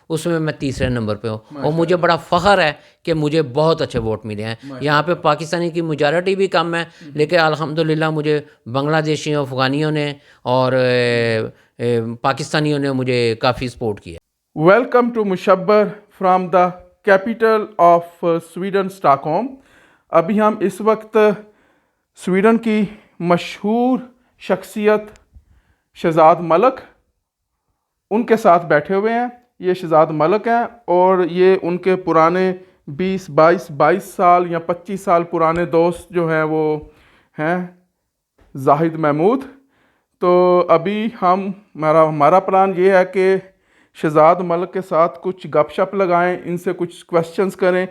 اس میں تیسرے نمبر پہ ہوں، اور مجھے بڑا فخر ہے کہ مجھے بہت اچھے ووٹ ملے ہیں. یہاں پہ پاکستانی کی میجارٹی بھی کم ہے، لیکن الحمدللہ مجھے بنگلہ دیشیوں، افغانیوں نے اور پاکستانیوں نے مجھے کافی سپورٹ کیا. ویلکم ٹو مشبر from the capital of Sweden Stockholm. ابھی ہم اس وقت سویڈن کی مشہور شخصیت شہزاد ملک ان کے ساتھ بیٹھے ہوئے ہیں. یہ شہزاد ملک ہیں اور یہ ان کے پرانے 22 سال یا 25 سال پرانے دوست جو ہیں وہ ہیں زاہد محمود. تو ابھی ہمارا پلان یہ ہے کہ شہزاد ملک کے ساتھ کچھ گپ شپ لگائیں، ان سے کچھ کویسچنز کریں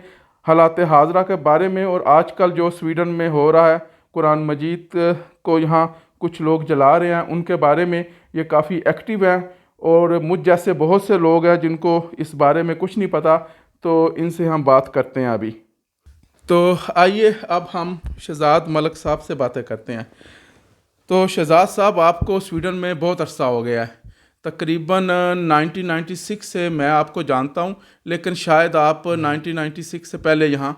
حالات حاضرہ کے بارے میں، اور آج کل جو سویڈن میں ہو رہا ہے، قرآن مجید کو یہاں کچھ لوگ جلا رہے ہیں، ان کے بارے میں یہ کافی ایکٹیو ہیں، اور مجھ جیسے بہت سے لوگ ہیں جن کو اس بارے میں کچھ نہیں پتہ، تو ان سے ہم بات کرتے ہیں ابھی. تو آئیے اب ہم شہزاد ملک صاحب سے باتیں کرتے ہیں. تو شہزاد صاحب، آپ کو سویڈن میں بہت عرصہ ہو گیا ہے، تقریباً 1996 سے میں آپ کو جانتا ہوں، لیکن شاید آپ 1996 سے پہلے یہاں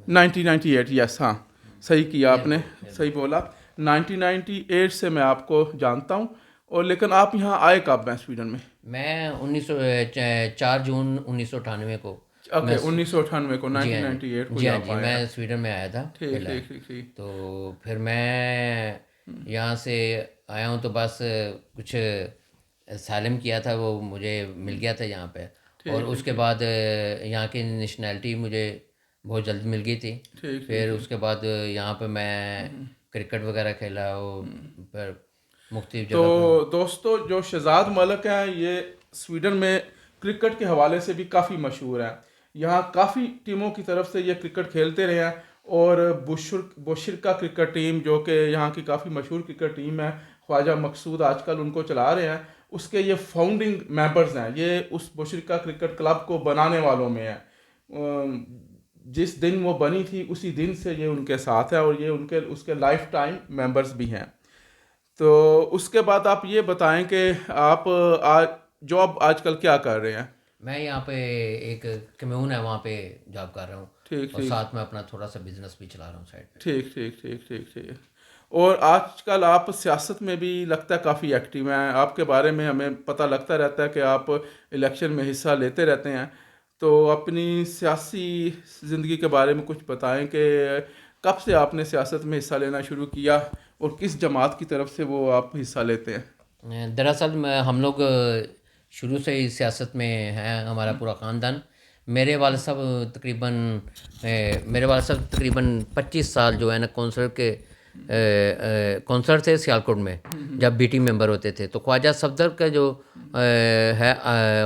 1998 یس ہاں صحیح کیا آپ نے، صحیح بولا. 1998 سے میں آپ کو جانتا ہوں، اور لیکن آپ یہاں آئے کب ہیں سویڈن میں؟ میں 4 جون 1998 کو، 1998 کو 1998 کو جی ہاں آپ جی، آئے میں ہیں. سویڈن میں آیا تھا. ٹھیک ٹھیک ٹھیک ٹھیک. تو پھر میں یہاں سے آیا ہوں، تو بس کچھ اسائلم کیا تھا، وہ مجھے مل گیا تھا یہاں پہ، اور اس کے بعد یہاں کی نیشنلٹی مجھے بہت جلد مل گئی تھی. پھر اس کے بعد یہاں پہ میں کرکٹ وغیرہ کھیلا، اور پھر مختلف جگہ پہ. تو دوستو، جو شہزاد ملک ہیں یہ سویڈن میں کرکٹ کے حوالے سے بھی کافی مشہور ہیں. یہاں کافی ٹیموں کی طرف سے یہ کرکٹ کھیلتے رہے ہیں، اور بوشرکا کرکٹ ٹیم جو کہ یہاں کی کافی مشہور کرکٹ ٹیم ہے، خواجہ مقصود آج کل ان کو چلا رہے ہیں، اس کے یہ فاؤنڈنگ ممبرز ہیں. یہ اس بوشرکا کرکٹ کلب کو بنانے والوں میں ہیں. جس دن وہ بنی تھی اسی دن سے یہ ان کے ساتھ ہے، اور یہ اس کے لائف ٹائم ممبرز بھی ہیں. تو اس کے بعد آپ یہ بتائیں کہ آپ جاب آج کل کیا کر رہے ہیں؟ میں یہاں پہ ایک کمیون ہے وہاں پہ جاب کر رہا ہوں، ٹھیک اور ساتھ میں اپنا تھوڑا سا بزنس بھی چلا رہا ہوں سائڈ پہ. ٹھیک ٹھیک ٹھیک ٹھیک ٹھیک. اور آج کل آپ سیاست میں بھی لگتا ہے کافی ایکٹیو ہیں، آپ کے بارے میں ہمیں پتہ لگتا رہتا ہے کہ آپ الیکشن میں حصہ لیتے رہتے ہیں. تو اپنی سیاسی زندگی کے بارے میں کچھ بتائیں کہ کب سے آپ نے سیاست میں حصہ لینا شروع کیا، اور کس جماعت کی طرف سے وہ آپ حصہ لیتے ہیں؟ دراصل ہم لوگ شروع سے ہی سیاست میں ہیں، ہمارا پورا خاندان. میرے والد صاحب تقریباً 25 سال جو ہے نا کونسلر تھے سیالکوٹ میں، جب بی ٹی ممبر ہوتے تھے. تو خواجہ صفدر کا جو ہے،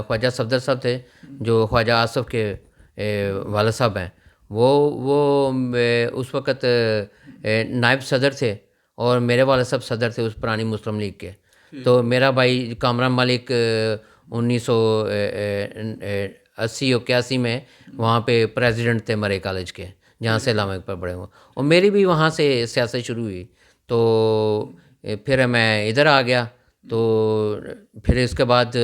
خواجہ صفدر صاحب تھے جو خواجہ آصف کے والد صاحب ہیں، وہ اس وقت نائب صدر تھے، اور میرے والد صاحب صدر تھے اس پرانی مسلم لیگ کے. تو میرا بھائی کامران ملک 1980-81 میں وہاں پہ پریزیڈنٹ تھے مرے کالج کے، جہاں سے علامہ اقبال پڑھے ہوئے، اور میری بھی وہاں سے سیاست شروع ہوئی. تو پھر میں ادھر آ گیا. تو پھر اس کے بعد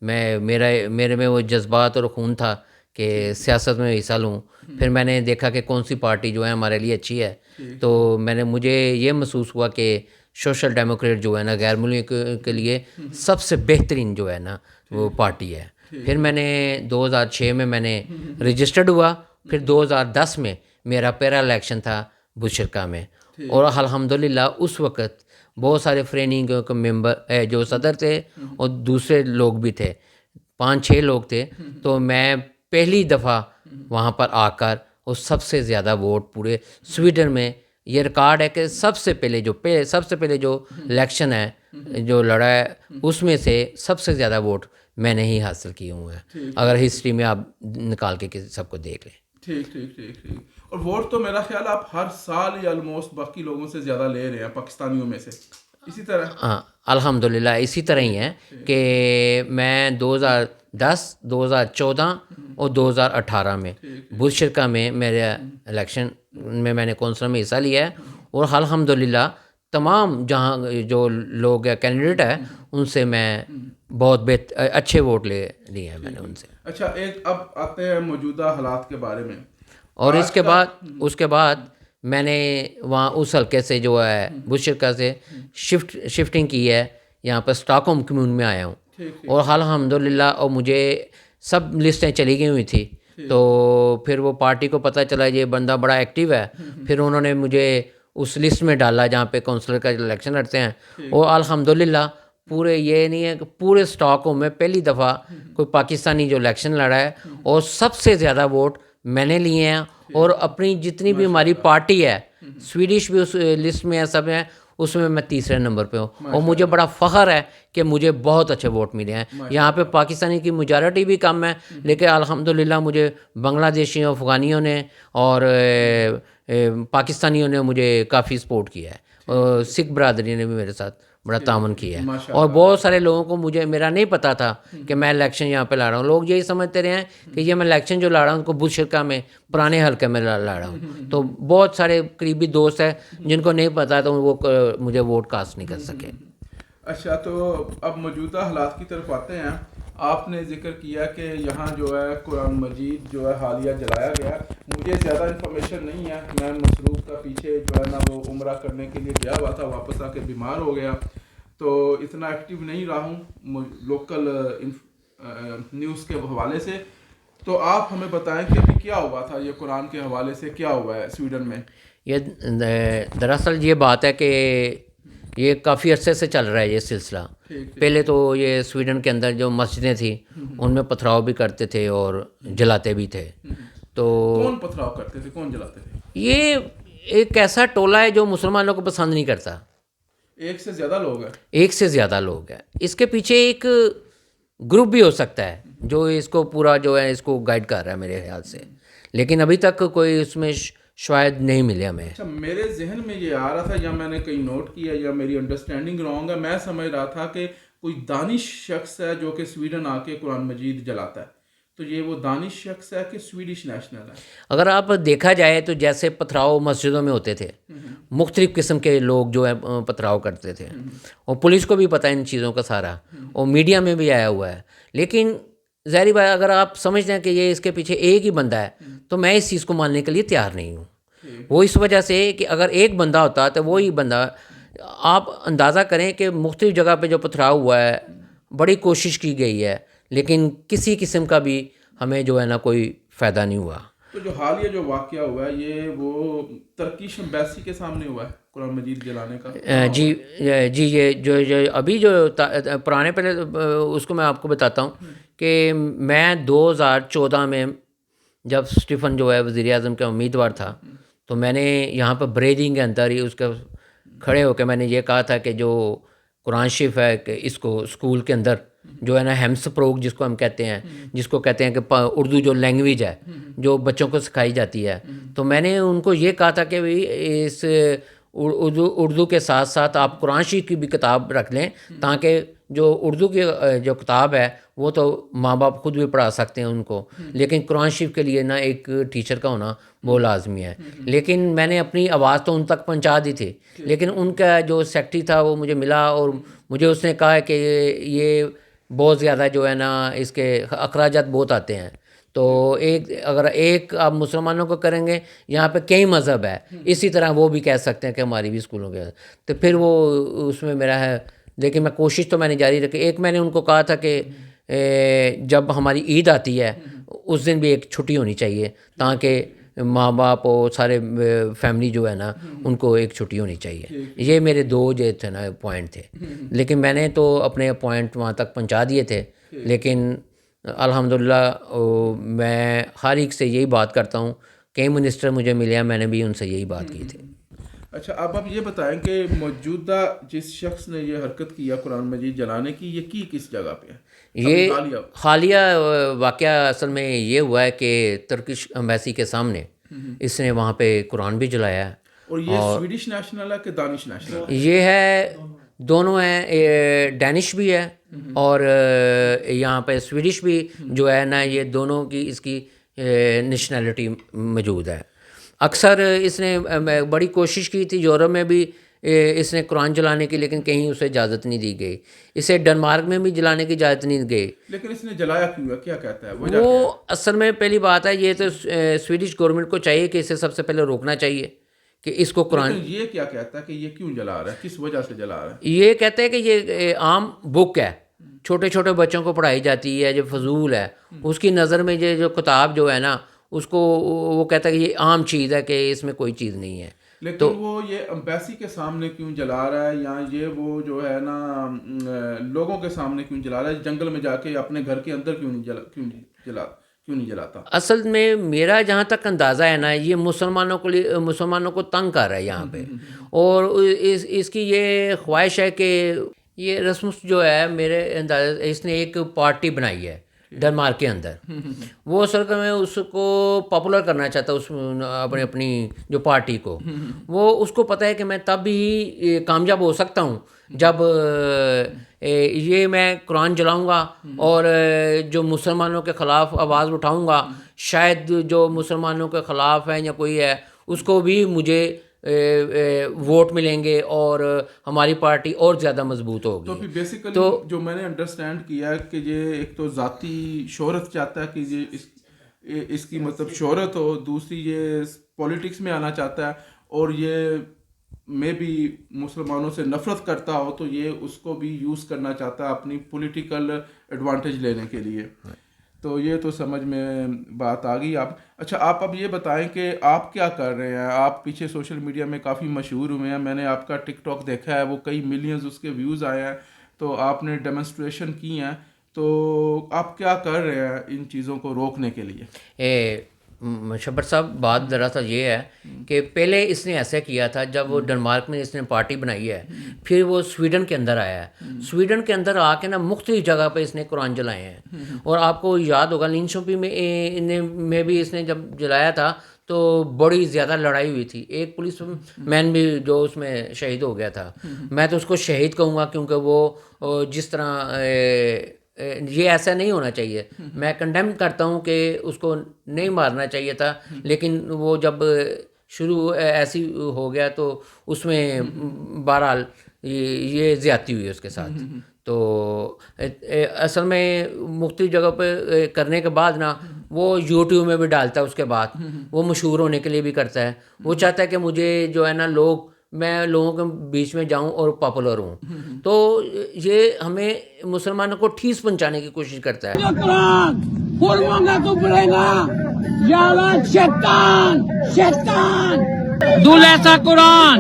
میرے میں وہ جذبات اور خون تھا کہ سیاست میں حصہ لوں. پھر میں نے دیکھا کہ کون سی پارٹی جو ہے ہمارے لیے اچھی ہے. تو مجھے یہ محسوس ہوا کہ سوشل ڈیموکریٹ جو ہے نا، غیر ملک کے لیے سب سے بہترین جو ہے نا وہ پارٹی ہے. پھر میں نے 2006 میں نے رجسٹرڈ ہوا. پھر 2010 میں میرا پہلا الیکشن تھا بوشرکا میں، اور الحمدللہ اس وقت بہت سارے فریننگ ممبر جو صدر تھے، اور دوسرے لوگ بھی تھے، 5-6 لوگ تھے. تو میں پہلی دفعہ وہاں پر آ کر، اور سب سے زیادہ ووٹ پورے سویڈن میں یہ ریکارڈ ہے کہ سب سے پہلے جو الیکشن ہے جو لڑا ہے، اس میں سے سب سے زیادہ ووٹ میں نے ہی حاصل کیے ہوئے ہیں، اگر ہسٹری میں آپ نکال کے سب کو دیکھ لیں. ٹھیک ٹھیک ٹھیک ٹھیک. اور ووٹ تو میرا خیال آپ ہر سال ہی آلموسٹ باقی لوگوں سے زیادہ لے رہے ہیں پاکستانیوں میں سے، اسی طرح؟ ہاں الحمدللہ اسی طرح ہی ہے کہ میں 2010، 2014 اور 2018 میں بوشرکا میں میرے الیکشن میں نے کونسلر میں حصہ لیا ہے، اور الحمدللہ تمام جہاں جو لوگ کینڈیڈیٹ ہیں ان سے میں بہت اچھے ووٹ لیے ہیں میں نے ان سے. اچھا، ایک اب آتے ہیں موجودہ حالات کے بارے میں. اور اس کے بعد میں نے وہاں اس حلقے سے جو ہے بشرکا سے شفٹنگ کی ہے, یہاں پر اسٹاک ہوم کمیون میں آیا ہوں. اور الحمدللہ اور مجھے سب لسٹیں چلی گئی ہوئی تھی, تو پھر وہ پارٹی کو پتہ چلا یہ بندہ بڑا ایکٹیو ہے, پھر انہوں نے مجھے اس لسٹ میں ڈالا جہاں پہ کونسلر کا الیکشن لڑتے ہیں. اور الحمدللہ پورے یہ نہیں ہے کہ پورے اسٹاک ہوم میں پہلی دفعہ کوئی پاکستانی جو الیکشن لڑا ہے اور سب سے زیادہ ووٹ میں نے لیے ہیں. اور اپنی جتنی بھی ہماری پارٹی ہے, سویڈش بھی اس لسٹ میں ہے, سب ہیں, اس میں میں تیسرے نمبر پہ ہوں. اور مجھے بڑا فخر ہے کہ مجھے بہت اچھے ووٹ ملے ہیں. یہاں پہ پاکستانی کی میجارٹی بھی کم ہے, لیکن الحمدللہ مجھے بنگلہ دیشیوں, افغانیوں نے اور پاکستانیوں نے مجھے کافی سپورٹ کیا ہے, اور سکھ برادری نے بھی میرے ساتھ بڑا تعاون کیا ہے. اور بہت سارے لوگوں کو میرا نہیں پتا تھا کہ میں الیکشن یہاں پہ لڑ رہا ہوں. لوگ یہی سمجھتے رہے ہیں کہ یہ میں الیکشن جو لڑ رہا ہوں ان کو بشرکا میں پرانے حلقے میں لڑ رہا ہوں. تو بہت سارے قریبی دوست ہیں جن کو نہیں پتا تو وہ مجھے ووٹ کاسٹ نہیں کر سکے. اچھا، تو اب موجودہ حالات کی طرف آتے ہیں. آپ نے ذکر کیا کہ یہاں جو ہے قرآن مجید جو ہے حالیہ جلایا گیا. مجھے زیادہ انفارمیشن نہیں ہے, میں مصروف کا پیچھے جو ہے نا وہ عمرہ کرنے کے لیے گیا ہوا تھا, واپس آ کے بیمار ہو گیا, تو اتنا ایکٹیو نہیں رہا ہوں لوکل نیوز کے حوالے سے. تو آپ ہمیں بتائیں کہ ابھی کیا ہوا تھا, یہ قرآن کے حوالے سے کیا ہوا ہے سویڈن میں. یہ دراصل یہ بات ہے کہ یہ کافی عرصے سے چل رہا ہے یہ سلسلہ. پہلے تو یہ سویڈن کے اندر جو مسجدیں تھیں ان میں پتھراؤ بھی کرتے تھے اور جلاتے بھی تھے. تو کون پتھراؤ کرتے تھے, کون جلاتے تھے؟ یہ ایک ایسا ٹولہ ہے جو مسلمانوں کو پسند نہیں کرتا. ایک سے زیادہ لوگ ہیں. ایک سے زیادہ لوگ ہیں. اس کے پیچھے ایک گروپ بھی ہو سکتا ہے جو اس کو پورا جو ہے اس کو گائیڈ کر رہا ہے میرے خیال سے, لیکن ابھی تک کوئی اس میں شاید نہیں ملے ہمیں. اچھا، میرے ذہن میں یہ آ رہا تھا, یا میں نے کہیں نوٹ کیا یا میری انڈرسٹینڈنگ رانگ ہے, میں سمجھ رہا تھا کہ کوئی دانش شخص ہے جو کہ سویڈن آ کے قرآن مجید جلاتا ہے. تو یہ وہ دانش شخص ہے کہ سویڈش نیشنل ہے؟ اگر آپ دیکھا جائے تو جیسے پتھراؤ مسجدوں میں ہوتے تھے, مختلف قسم کے لوگ جو ہے پتھراؤ کرتے تھے, اور پولیس کو بھی پتہ ہے ان چیزوں کا سارا, اور میڈیا میں بھی آیا ہوا ہے. لیکن ظاہری بات اگر آپ سمجھتے ہیں کہ یہ اس کے پیچھے ایک ہی بندہ ہے تو میں اس چیز کو ماننے کے لیے تیار نہیں ہوں. وہ اس وجہ سے کہ اگر ایک بندہ ہوتا تو وہی بندہ, آپ اندازہ کریں کہ مختلف جگہ پہ جو پتھراؤ ہوا ہے بڑی کوشش کی گئی ہے, لیکن کسی قسم کا بھی ہمیں جو ہے نا کوئی فائدہ نہیں ہوا. تو جو حالیہ جو واقعہ ہوا ہے یہ وہ ترکیش ایمبیسی کے سامنے ہوا ہے قرآن مجید جلانے کا؟ جی یہ جو ابھی جو پرانے پہلے اس کو میں آپ کو بتاتا ہوں کہ میں 2014 میں جب اسٹیفن جو ہے وزیر اعظم کا امیدوار تھا, تو میں نے یہاں پہ بریڈنگ کے اندر ہی اس کے کھڑے ہو کے میں نے یہ کہا تھا کہ جو قرآن شریف ہے کہ اس کو اسکول کے اندر جو ہے نا ہیمس پروگ جس کو ہم کہتے ہیں, جس کو کہتے ہیں کہ اردو جو لینگویج ہے جو بچوں کو سکھائی جاتی ہے, تو میں نے ان کو یہ کہا تھا کہ اس اردو کے ساتھ ساتھ آپ قرآن شریف کی بھی کتاب رکھ لیں, تاکہ جو اردو کی جو کتاب ہے وہ تو ماں باپ خود بھی پڑھا سکتے ہیں ان کو, لیکن قرآن شریف کے لیے نا ایک ٹیچر کا ہونا وہ لازمی ہے. لیکن میں نے اپنی آواز تو ان تک پہنچا دی تھی, لیکن ان کا جو سیکٹری تھا وہ مجھے ملا اور مجھے اس نے کہا کہ یہ بہت زیادہ جو ہے نا اس کے اخراجات بہت آتے ہیں. تو اگر ایک آپ مسلمانوں کو کریں گے, یہاں پہ کئی مذہب ہے, اسی طرح وہ بھی کہہ سکتے ہیں کہ ہماری بھی اسکولوں کے, تو پھر وہ اس میں میرا ہے. لیکن میں کوشش تو میں نے جاری رکھی. ایک میں نے ان کو کہا تھا کہ جب ہماری عید آتی ہے اس دن بھی ایک چھٹی ہونی چاہیے, تاکہ ماں باپ اور سارے فیملی جو ہے نا ان کو ایک چھٹی ہونی چاہیے. یہ میرے دو جو تھے نا پوائنٹ تھے, لیکن میں نے تو اپنے پوائنٹ وہاں تک پہنچا دیے تھے. لیکن الحمدللہ میں ہر ایک سے یہی بات کرتا ہوں, کئی منسٹر مجھے ملے ہیں, میں نے بھی ان سے یہی بات کی تھی. اچھا، اب آپ یہ بتائیں کہ موجودہ جس شخص نے یہ حرکت کیا قرآن مجید جلانے کی, یہ کی کس جگہ پہ ہے؟ یہ حالیہ واقعہ اصل میں یہ ہوا ہے کہ ترکش ایمبیسی کے سامنے اس نے وہاں پہ قرآن بھی جلایا ہے. اور یہ سویڈش نیشنل ہے کہ دانش نیشنل ہے؟ یہ ہے دونوں ہیں, ڈینش بھی ہے اور یہاں پہ سویڈش بھی جو ہے نا, یہ دونوں کی اس کی نیشنلٹی موجود ہے. اکثر اس نے بڑی کوشش کی تھی, یورپ میں بھی اس نے قرآن جلانے کی، لیکن کہیں اسے اجازت نہیں دی گئی. اسے ڈنمارک میں بھی جلانے کی اجازت نہیں دی گئی. لیکن اس نے جلایا کیوں ہے؟ کیا کہتا ہے وجہ؟ وہ اصل میں پہلی بات ہے، یہ تو سویڈش گورنمنٹ کو چاہیے کہ اسے سب سے پہلے روکنا چاہیے کہ اس کو قرآن. یہ کیا کہتا ہے کہ یہ کیوں جلا رہا ہے، کس وجہ سے جلا رہا ہے؟ یہ کہتے ہیں کہ یہ عام بک ہے، چھوٹے چھوٹے بچوں کو پڑھائی جاتی ہے، جو فضول ہے. اس کی نظر میں یہ جو کتاب جو ہے نا، اس کو وہ کہتا ہے کہ یہ عام چیز ہے، کہ اس میں کوئی چیز نہیں ہے. لیکن وہ یہ امبیسی کے سامنے کیوں جلا رہا ہے، یا یہ وہ جو ہے نا لوگوں کے سامنے کیوں جلا رہا ہے؟ جنگل میں جا کے اپنے گھر کے اندر کیوں نہیں جلاتا؟ اصل میں میرا جہاں تک اندازہ ہے نا، یہ مسلمانوں کو تنگ کر رہا ہے یہاں پہ. اور اس کی یہ خواہش ہے کہ یہ رسمس جو ہے میرے اندازے اس نے ایک پارٹی بنائی ہے ڈنمارک کے اندر. وہ اصل میں اس کو پاپولر کرنا چاہتا ہے، اپنی جو پارٹی کو. وہ اس کو پتہ ہے کہ میں تب ہی کامیاب ہو سکتا ہوں جب یہ میں قرآن جلاؤں گا اور جو مسلمانوں کے خلاف آواز اٹھاؤں گا، شاید جو مسلمانوں کے خلاف ہیں یا کوئی ہے، اس کو بھی مجھے ووٹ ملیں گے اور ہماری پارٹی اور زیادہ مضبوط ہوگی. تو بیسیکلی جو میں نے انڈرسٹینڈ کیا ہے کہ یہ ایک تو ذاتی شہرت چاہتا ہے کہ یہ اس کی مطلب شہرت ہو، دوسری یہ پولیٹکس میں آنا چاہتا ہے، اور یہ میں بھی مسلمانوں سے نفرت کرتا ہو تو یہ اس کو بھی یوز کرنا چاہتا ہے اپنی پولیٹیکل ایڈوانٹیج لینے کے لیے. تو یہ تو سمجھ میں بات آ گئی. اچھا آپ اب یہ بتائیں کہ آپ کیا کر رہے ہیں؟ آپ پیچھے سوشل میڈیا میں کافی مشہور ہوئے ہیں، میں نے آپ کا ٹک ٹاک دیکھا ہے، وہ کئی ملینز اس کے ویوز آئے ہیں، تو آپ نے ڈیمونسٹریشن کی ہیں، تو آپ کیا کر رہے ہیں ان چیزوں کو روکنے کے لیے؟ شبر صاحب، بات دراصل یہ ہے کہ پہلے اس نے ایسا کیا تھا جب وہ ڈنمارک میں اس نے پارٹی بنائی ہے، پھر وہ سویڈن کے اندر آیا ہے. سویڈن کے اندر آ کے نا مختلف جگہ پہ اس نے قرآن جلائے ہیں. اور آپ کو یاد ہوگا لنچوپی میں بھی اس نے جب جلایا تھا تو بڑی زیادہ لڑائی ہوئی تھی. ایک پولیس مین بھی جو اس میں شہید ہو گیا تھا. میں تو اس کو شہید کہوں گا، کیونکہ وہ جس طرح یہ ایسا نہیں ہونا چاہیے. میں کنڈیم کرتا ہوں کہ اس کو نہیں مارنا چاہیے تھا، لیکن وہ جب شروع ایسی ہو گیا تو اس میں بہرحال یہ زیادتی ہوئی اس کے ساتھ. تو اصل میں مختلف جگہ پہ کرنے کے بعد نا وہ یوٹیوب میں بھی ڈالتا ہے، اس کے بعد وہ مشہور ہونے کے لیے بھی کرتا ہے. وہ چاہتا ہے کہ مجھے جو ہے نا میں لوگوں کے بیچ میں جاؤں اور پاپولر ہوں. تو یہ ہمیں مسلمانوں کو ٹھیس پہنچانے کی کوشش کرتا ہے. Duläsa Koran!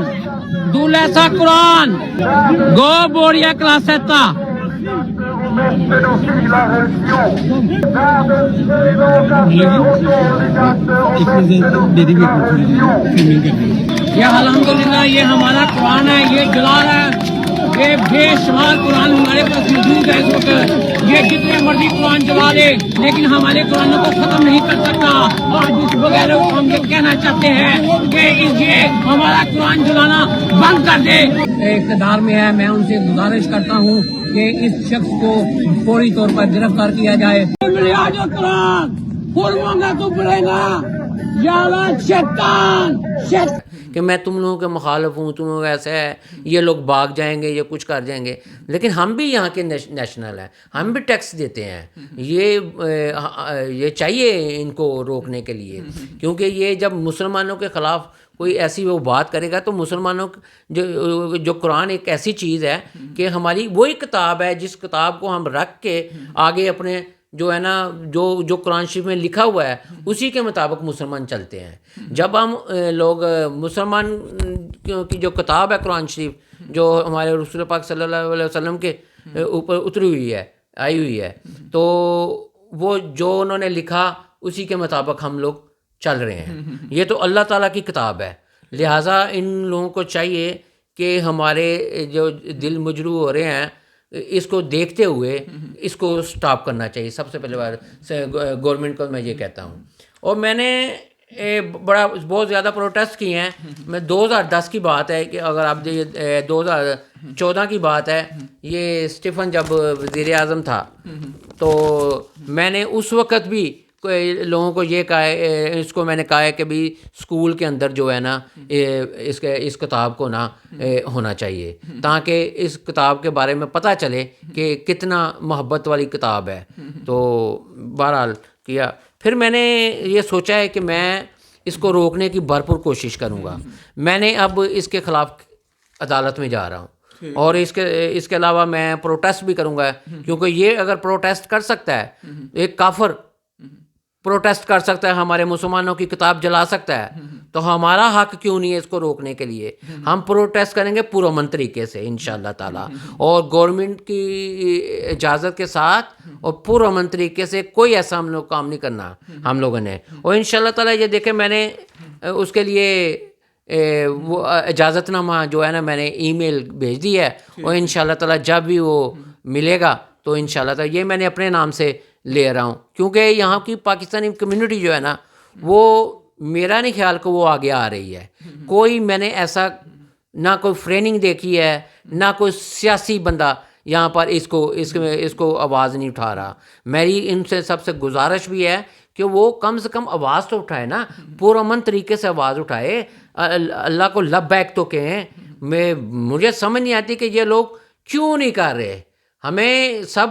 Duläsa Koran! Gå börja klass 1! یہ الحمدللہ یہ ہمارا قرآن ہے، یہ جلا رہا ہے. یہ بے شمار قرآن ہمارے پاس موجود ہے اس وقت. یہ جتنے مرضی قرآن جلا دے لیکن ہمارے قرآن کو ختم نہیں کر سکتا. اور جس وغیرہ کو ہم یہ کہنا چاہتے ہیں کہ یہ ہمارا قرآن جلانا بند کر دے. اقتدار میں ہے، میں ان سے گزارش کرتا ہوں کہ اس شخص کو فوری طور پر گرفتار کیا جائے. کہ میں تم لوگوں کے مخالف ہوں، تم لوگ ایسا ہے، یہ لوگ بھاگ جائیں گے، یہ کچھ کر جائیں گے. لیکن ہم بھی یہاں کے نیشنل ہیں، ہم بھی ٹیکس دیتے ہیں. یہ چاہیے ان کو روکنے کے لیے، کیونکہ یہ جب مسلمانوں کے خلاف کوئی ایسی وہ بات کرے گا تو مسلمانوں جو قرآن ایک ایسی چیز ہے کہ ہماری وہی کتاب ہے جس کتاب کو ہم رکھ کے آگے اپنے جو ہے نا جو قرآن شریف میں لکھا ہوا ہے اسی کے مطابق مسلمان چلتے ہیں. جب ہم لوگ مسلمان کی جو کتاب ہے قرآن شریف، جو ہمارے رسول پاک صلی اللہ علیہ وسلم کے اوپر اتری ہوئی ہے، آئی ہوئی ہے، تو وہ جو انہوں نے لکھا اسی کے مطابق ہم لوگ چل رہے ہیں. یہ تو اللہ تعالیٰ کی کتاب ہے، لہٰذا ان لوگوں کو چاہیے کہ ہمارے جو دل مجروح ہو رہے ہیں اس کو دیکھتے ہوئے اس کو سٹاپ کرنا چاہیے. سب سے پہلے بار گورنمنٹ کو میں یہ کہتا ہوں. اور میں نے بہت زیادہ پروٹیسٹ کیے ہیں. میں 2010 کی بات ہے کہ اگر آپ 2014 کی بات ہے، یہ اسٹیفن جب وزیر اعظم تھا تو میں نے اس وقت بھی لوگوں کو یہ کہا ہے، اس کو میں نے کہا ہے کہ بھی اسکول کے اندر جو ہے نا اس کتاب کو نا ہونا چاہیے، تاکہ اس کتاب کے بارے میں پتہ چلے کہ کتنا محبت والی کتاب ہے. تو بہرحال کیا. پھر میں نے یہ سوچا ہے کہ میں اس کو روکنے کی بھرپور کوشش کروں گا. میں نے اب اس کے خلاف عدالت میں جا رہا ہوں، اور اس کے علاوہ میں پروٹیسٹ بھی کروں گا، کیونکہ یہ اگر پروٹیسٹ کر سکتا ہے، ایک کافر پروٹیسٹ کر سکتا ہے، ہمارے مسلمانوں کی کتاب جلا سکتا ہے، تو ہمارا حق کیوں نہیں ہے اس کو روکنے کے لیے؟ ہم پروٹیسٹ کریں گے پرامن طریقے سے انشاءاللہ تعالیٰ، اور گورنمنٹ کی اجازت کے ساتھ اور پرامن طریقے سے. کوئی ایسا ہم لوگ کام نہیں کرنا ہم لوگوں نے. اور انشاءاللہ تعالیٰ یہ دیکھیں، میں نے اس کے لیے وہ اجازت نامہ جو ہے نا میں نے ای میل بھیج دی ہے، اور انشاءاللہ تعالیٰ جب بھی وہ ملے گا تو انشاءاللہ تعالیٰ یہ میں نے اپنے نام سے لے رہا ہوں، کیونکہ یہاں کی پاکستانی کمیونٹی جو ہے نا وہ میرا نہیں خیال کہ وہ آگے آ رہی ہے. کوئی میں نے ایسا نہ کوئی فریننگ دیکھی ہے، نہ کوئی سیاسی بندہ یہاں پر اس کو آواز نہیں اٹھا رہا. میری ان سے سب سے گزارش بھی ہے کہ وہ کم سے کم آواز تو اٹھائے نا، پرامن طریقے سے آواز اٹھائے، اللہ کو لبیک تو کہیں. مجھے سمجھ نہیں آتی کہ یہ لوگ کیوں نہیں کر رہے. ہمیں سب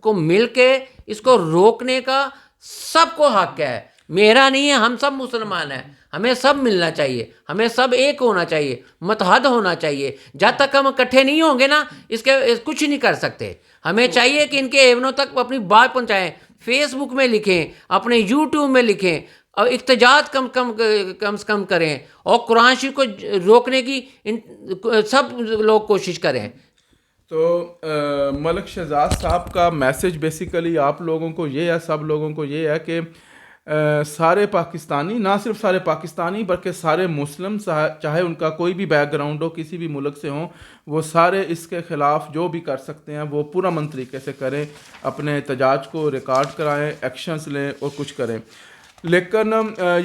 کو مل کے اس کو روکنے کا سب کو حق ہے، میرا نہیں ہے، ہم سب مسلمان ہیں، ہمیں سب ملنا چاہیے، ہمیں سب ایک ہونا چاہیے، متحد ہونا چاہیے. جب تک ہم اکٹھے نہیں ہوں گے نا اس کے کچھ نہیں کر سکتے. ہمیں چاہیے کہ ان کے ایونوں تک اپنی بات پہنچائیں، فیس بک میں لکھیں، اپنے یوٹیوب میں لکھیں، اور احتجاج کم سے کم کریں، اور قرآن شریف کو روکنے کی سب لوگ کوشش کریں. تو ملک شہزاد صاحب کا میسج بیسیکلی آپ لوگوں کو یہ ہے، سب لوگوں کو یہ ہے کہ سارے پاکستانی، نہ صرف سارے پاکستانی بلکہ سارے مسلم، چاہے ان کا کوئی بھی بیک گراؤنڈ ہو، کسی بھی ملک سے ہوں، وہ سارے اس کے خلاف جو بھی کر سکتے ہیں وہ پرامن طریقے سے کریں، اپنے احتجاج کو ریکارڈ کرائیں، ایکشنز لیں اور کچھ کریں. لیکن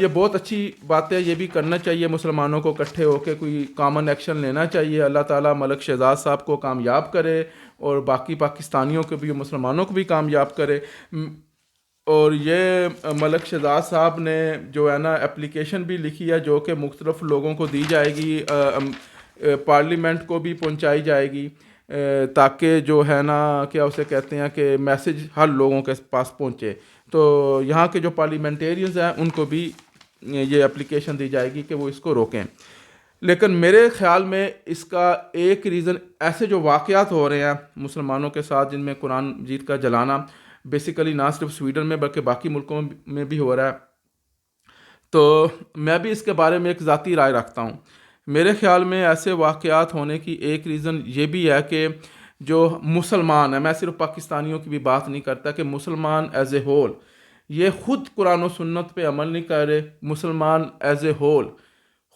یہ بہت اچھی بات ہے، یہ بھی کرنا چاہیے مسلمانوں کو اکٹھے ہو کے کوئی کامن ایکشن لینا چاہیے. اللہ تعالیٰ ملک شہزاد صاحب کو کامیاب کرے، اور باقی پاکستانیوں کو بھی، مسلمانوں کو بھی کامیاب کرے. اور یہ ملک شہزاد صاحب نے جو ہے نا اپلیکیشن بھی لکھی ہے، جو کہ مختلف لوگوں کو دی جائے گی، پارلیمنٹ کو بھی پہنچائی جائے گی، تاکہ جو ہے نا کیا اسے کہتے ہیں کہ میسج ہر لوگوں کے پاس پہنچے. تو یہاں کے جو پارلیمنٹیرینز ہیں ان کو بھی یہ اپلیکیشن دی جائے گی کہ وہ اس کو روکیں. لیکن میرے خیال میں اس کا ایک ریزن، ایسے جو واقعات ہو رہے ہیں مسلمانوں کے ساتھ جن میں قرآن مجید کا جلانا بیسیکلی نہ صرف سویڈن میں بلکہ باقی ملکوں میں بھی ہو رہا ہے، تو میں بھی اس کے بارے میں ایک ذاتی رائے رکھتا ہوں. میرے خیال میں ایسے واقعات ہونے کی ایک ریزن یہ بھی ہے کہ جو مسلمان ہیں، میں صرف پاکستانیوں کی بھی بات نہیں کرتا، کہ مسلمان ایز اے ہول یہ خود قرآن و سنت پہ عمل نہیں کر رہے. مسلمان ایز اے ہول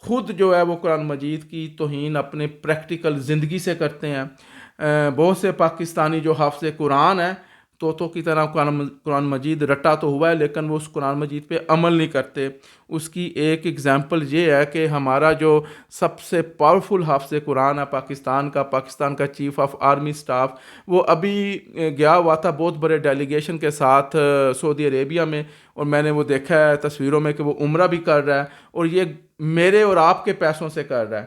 خود جو ہے وہ قرآن مجید کی توہین اپنے پریکٹیکل زندگی سے کرتے ہیں. بہت سے پاکستانی جو حافظ قرآن ہیں، طوطوں کی طرح قرآن مجید رٹا تو ہوا ہے، لیکن وہ اس قرآن مجید پہ عمل نہیں کرتے. اس کی ایک ایگزامپل یہ ہے کہ ہمارا جو سب سے پاورفل حافظ قرآن ہے پاکستان کا چیف آف آرمی سٹاف، وہ ابھی گیا ہوا تھا بہت بڑے ڈیلیگیشن کے ساتھ سعودی عربیہ میں، اور میں نے وہ دیکھا ہے تصویروں میں کہ وہ عمرہ بھی کر رہا ہے، اور یہ میرے اور آپ کے پیسوں سے کر رہا ہے.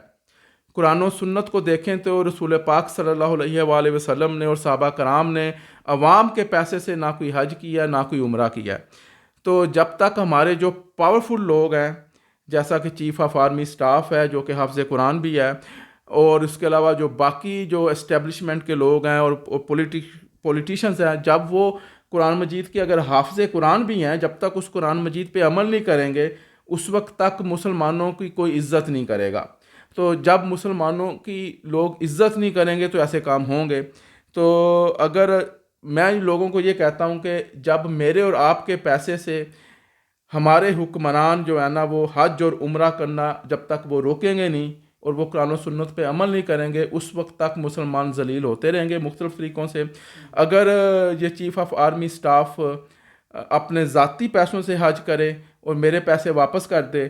قرآن و سنت کو دیکھیں تو رسول پاک صلی اللہ علیہ وآلہ وسلم نے اور صحابہ کرام نے عوام کے پیسے سے نہ کوئی حج کیا نہ کوئی عمرہ کیا. تو جب تک ہمارے جو پاورفل لوگ ہیں، جیسا کہ چیف آف آرمی سٹاف ہے جو کہ حافظ قرآن بھی ہے، اور اس کے علاوہ جو باقی جو اسٹیبلشمنٹ کے لوگ ہیں اور پولیٹیشنز ہیں، جب وہ قرآن مجید کے اگر حافظ قرآن بھی ہیں، جب تک اس قرآن مجید پہ عمل نہیں کریں گے اس وقت تک مسلمانوں کی کوئی عزت نہیں کرے گا. تو جب مسلمانوں کی لوگ عزت نہیں کریں گے تو ایسے کام ہوں گے. تو اگر میں لوگوں کو یہ کہتا ہوں کہ جب میرے اور آپ کے پیسے سے ہمارے حکمران جو ہے نا وہ حج اور عمرہ کرنا جب تک وہ روکیں گے نہیں اور وہ قرآن و سنت پہ عمل نہیں کریں گے، اس وقت تک مسلمان ذلیل ہوتے رہیں گے مختلف طریقوں سے. اگر یہ چیف آف آرمی سٹاف اپنے ذاتی پیسوں سے حج کرے اور میرے پیسے واپس کر دے،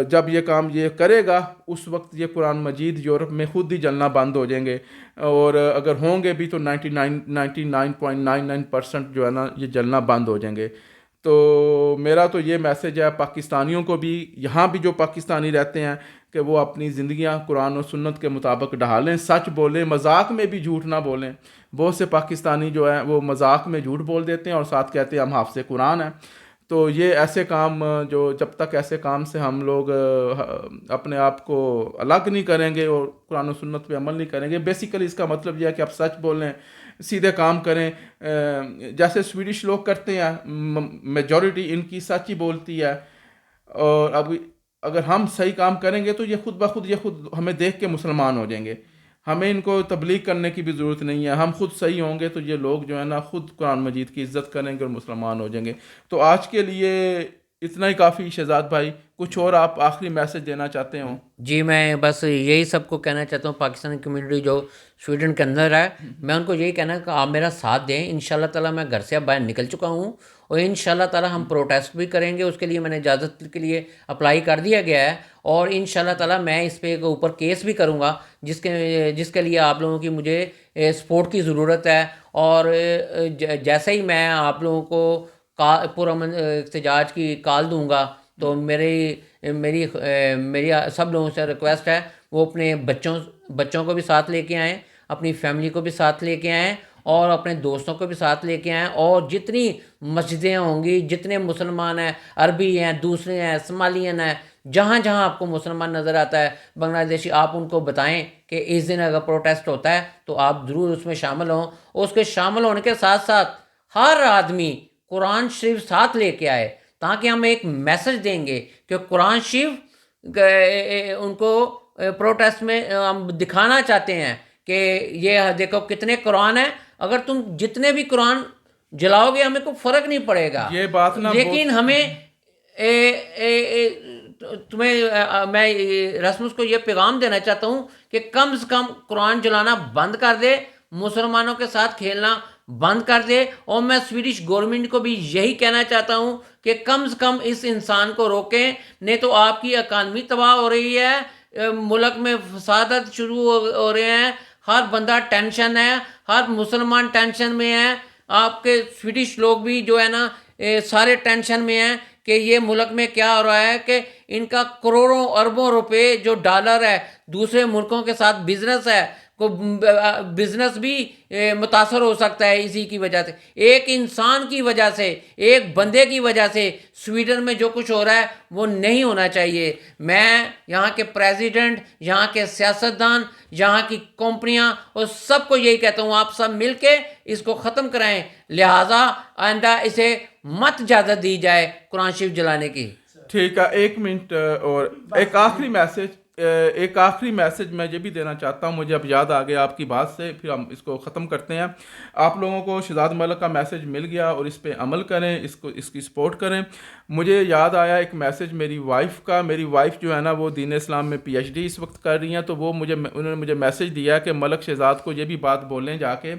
جب یہ کام یہ کرے گا اس وقت یہ قرآن مجید یورپ میں خود ہی جلنا بند ہو جائیں گے، اور اگر ہوں گے بھی تو 99.99% جو ہے نا یہ جلنا بند ہو جائیں گے. تو میرا تو یہ میسج ہے پاکستانیوں کو بھی، یہاں بھی جو پاکستانی رہتے ہیں، کہ وہ اپنی زندگیاں قرآن و سنت کے مطابق ڈھالیں، سچ بولیں، مذاق میں بھی جھوٹ نہ بولیں. بہت سے پاکستانی جو ہیں وہ مذاق میں جھوٹ بول دیتے ہیں اور ساتھ کہتے ہیں ہم حافظ قرآن ہیں. تو یہ ایسے کام جو جب تک ایسے کام سے ہم لوگ اپنے آپ کو الگ نہیں کریں گے اور قرآن و سنت پہ عمل نہیں کریں گے، بیسیکلی اس کا مطلب یہ ہے کہ آپ سچ بولیں، سیدھے کام کریں. جیسے سویڈش لوگ کرتے ہیں، میجورٹی ان کی سچ ہی بولتی ہے. اور اب اگر ہم صحیح کام کریں گے تو یہ خود ہمیں دیکھ کے مسلمان ہو جائیں گے. ہمیں ان کو تبلیغ کرنے کی بھی ضرورت نہیں ہے. ہم خود صحیح ہوں گے تو یہ لوگ جو ہے نا خود قرآن مجید کی عزت کریں گے اور مسلمان ہو جائیں گے. تو آج کے لیے اتنا ہی کافی. شہزاد بھائی کچھ اور آپ آخری میسج دینا چاہتے ہوں؟ جی میں بس یہی سب کو کہنا چاہتا ہوں، پاکستانی کمیونٹی جو سویڈن کے اندر ہے، میں ان کو یہی کہنا ہے کہ آپ میرا ساتھ دیں. انشاءاللہ تعالیٰ میں گھر سے اب باہر نکل چکا ہوں اور انشاءاللہ تعالیٰ ہم پروٹیسٹ بھی کریں گے. اس کے لیے میں نے اجازت کے لیے اپلائی کر دیا گیا ہے اور انشاءاللہ تعالیٰ میں اس پہ اوپر کیس بھی کروں گا، جس کے لیے آپ لوگوں کی مجھے سپورٹ کی ضرورت ہے. اور جیسے ہی میں آپ لوگوں کو پرامن احتجاج کی کال دوں گا تو میری سب لوگوں سے ریکویسٹ ہے وہ اپنے بچوں کو بھی ساتھ لے کے آئیں، اپنی فیملی کو بھی ساتھ لے کے آئیں اور اپنے دوستوں کو بھی ساتھ لے کے آئیں. اور جتنی مسجدیں ہوں گی، جتنے مسلمان ہیں، عربی ہیں، دوسرے ہیں، صومالین ہیں، جہاں جہاں آپ کو مسلمان نظر آتا ہے بنگلہ دیشی، آپ ان کو بتائیں کہ اس دن اگر پروٹیسٹ ہوتا ہے تو آپ ضرور اس میں شامل ہوں. اور اس کے شامل ہونے کے ساتھ ساتھ ہر آدمی قرآن شریف ساتھ لے کے آئے، تاکہ ہم ایک میسج دیں گے کہ قرآن شریف ان کو پروٹیسٹ میں ہم دکھانا چاہتے ہیں کہ یہ دیکھو کتنے قرآن ہیں. اگر تم جتنے بھی قرآن جلاؤ گے ہمیں کوئی فرق نہیں پڑے گا، یہ بات نا لیکن ہمیں میں رسمس کو یہ پیغام دینا چاہتا ہوں کہ کم سے کم قرآن جلانا بند کر دے، مسلمانوں کے ساتھ کھیلنا بند کر دے. اور میں سویڈش گورنمنٹ کو بھی یہی کہنا چاہتا ہوں کہ کم سے کم اس انسان کو روکیں، نہیں تو آپ کی اکانومی تباہ ہو رہی ہے، ملک میں فسادات شروع ہو رہے ہیں، ہر بندہ ٹینشن ہے، ہر مسلمان ٹینشن میں ہے. آپ کے سویڈش لوگ بھی جو ہے نا سارے ٹینشن میں ہیں کہ یہ ملک میں کیا ہو رہا ہے، کہ ان کا کروڑوں اربوں روپے جو ڈالر ہے دوسرے ملکوں کے ساتھ بزنس ہے، کو بزنس بھی متاثر ہو سکتا ہے اسی کی وجہ سے. ایک انسان کی وجہ سے، ایک بندے کی وجہ سے سویڈن میں جو کچھ ہو رہا ہے وہ نہیں ہونا چاہیے. میں یہاں کے پریزیڈنٹ، یہاں کے سیاستدان، یہاں کی کمپنیاں اور سب کو یہی کہتا ہوں آپ سب مل کے اس کو ختم کرائیں. لہٰذا آئندہ اسے مت اجازت دی جائے قرآن شریف جلانے کی. ٹھیک ہے، 1 منٹ اور ایک آخری میسج میں یہ بھی دینا چاہتا ہوں. مجھے اب یاد آ گیا آپ کی بات سے، پھر ہم اس کو ختم کرتے ہیں. آپ لوگوں کو شہزاد ملک کا میسج مل گیا اور اس پہ عمل کریں، اس کی سپورٹ کریں. مجھے یاد آیا ایک میسج میری وائف کا. میری وائف جو ہے نا وہ دین اسلام میں PhD اس وقت کر رہی ہیں، تو انہوں نے مجھے میسج دیا کہ ملک شہزاد کو یہ بھی بات بولیں جا کے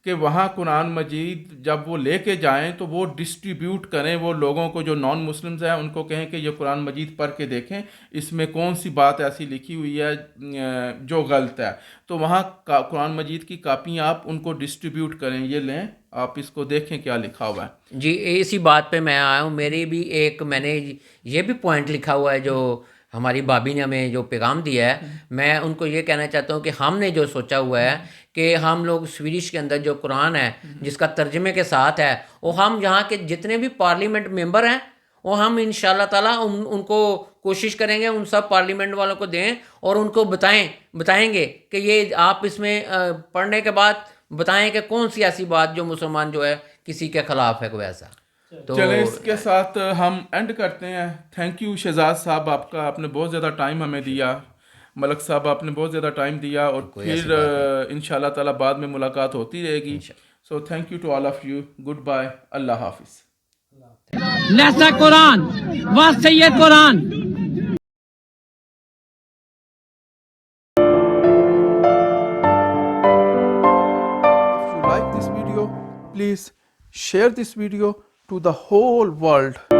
کہ وہاں قرآن مجید جب وہ لے کے جائیں تو وہ ڈسٹریبیوٹ کریں، وہ لوگوں کو جو نان مسلمز ہیں ان کو کہیں کہ یہ قرآن مجید پڑھ کے دیکھیں اس میں کون سی بات ایسی لکھی ہوئی ہے جو غلط ہے. تو وہاں قرآن مجید کی کاپیاں آپ ان کو ڈسٹریبیوٹ کریں، یہ لیں آپ اس کو دیکھیں کیا لکھا ہوا ہے. جی اسی بات پہ میں آیا ہوں. میں نے یہ بھی پوائنٹ لکھا ہوا ہے جو ہماری بابی نے ہمیں جو پیغام دیا ہے. میں ان کو یہ کہنا چاہتا ہوں کہ ہم نے جو سوچا ہوا ہے کہ ہم لوگ سویڈش کے اندر جو قرآن ہے جس کا ترجمے کے ساتھ ہے، وہ ہم یہاں کے جتنے بھی پارلیمنٹ ممبر ہیں وہ ہم انشاءاللہ تعالیٰ ان کو کوشش کریں گے ان سب پارلیمنٹ والوں کو دیں اور ان کو بتائیں گے کہ یہ آپ اس میں پڑھنے کے بعد بتائیں کہ کون سی ایسی بات جو مسلمان جو ہے کسی کے خلاف ہے کوئی ایسا. تو چلیں اس کے ساتھ ہم اینڈ کرتے ہیں. تھینک یو شہزاد صاحب، آپ نے بہت زیادہ ٹائم ہمیں دیا. ملک صاحب آپ نے بہت زیادہ ٹائم دیا، اور پھر انشاءاللہ تعالیٰ بعد میں ملاقات ہوتی رہے گی. So thank you to all of you. Good bye. اللہ حافظ. لہسا قرآن و سید قرآن. If you like this video, please share this video to the whole world.